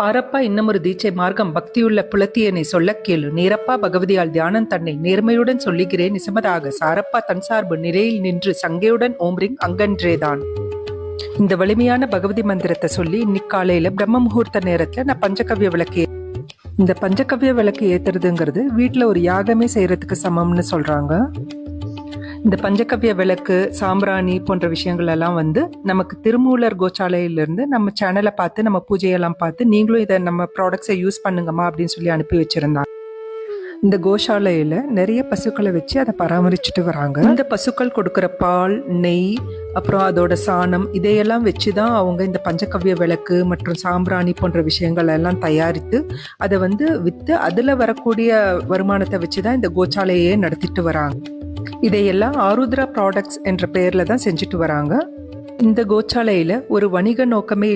பாரப்பா இன்னமொரு தீட்சை மார்க்கம் பக்தியுள்ள புலத்தியனை சொல்லக் கேளு. நேரப்பா பகவதியால் தியானம் தன்னை நேர்மையுடன் சொல்லுகிறேன் நிசமதாக. சாரப்பா தன் சார்பு நிலையில் நின்று சங்கையுடன் ஓம்ரிங் அங்கன்றேதான். இந்த வலிமையான பகவதி மந்திரத்தை சொல்லி இன்னைக்கு காலையில பிரம்ம முகூர்த்த நேரத்துல நான் பஞ்சகவ்ய விளக்கு இந்த பஞ்சகவ்ய விளக்கு ஏத்துறதுங்கிறது வீட்டுல ஒரு யாகமே செய்யறதுக்கு சமம்னு சொல்றாங்க. இந்த பஞ்சகவ்ய விளக்கு, சாம்பிராணி போன்ற விஷயங்கள் எல்லாம் நமக்கு திருமூலர் கோசாலையிலிருந்து நம்ம சேனலை பார்த்து நம்ம பூஜையெல்லாம் பார்த்து நீங்களும் இதை நம்ம ப்ராடக்ட்ஸை யூஸ் பண்ணுங்கம்மா அப்படின்னு சொல்லி அனுப்பி வச்சிருந்தாங்க. இந்த கோசாலையில நிறைய பசுக்களை வச்சு அதை பராமரிச்சுட்டு வராங்க. இந்த பசுக்கள் கொடுக்கிற பால், நெய், அப்புறம் அதோட சாணம் இதையெல்லாம் வச்சுதான் அவங்க இந்த பஞ்சகவ்ய விளக்கு மற்றும் சாம்பிராணி போன்ற விஷயங்கள் எல்லாம் தயாரித்து அதை வித்து அதுல வரக்கூடிய வருமானத்தை வச்சுதான் இந்த கோசாலையே நடத்திட்டு வராங்க. இதையெல்லாம் ஆருத்ரா ப்ராடக்ட்ஸ் என்ற பெயர்ல தான் செஞ்சுட்டு வராங்க. இந்த கோசாலையில ஒரு வணிக நோக்கமே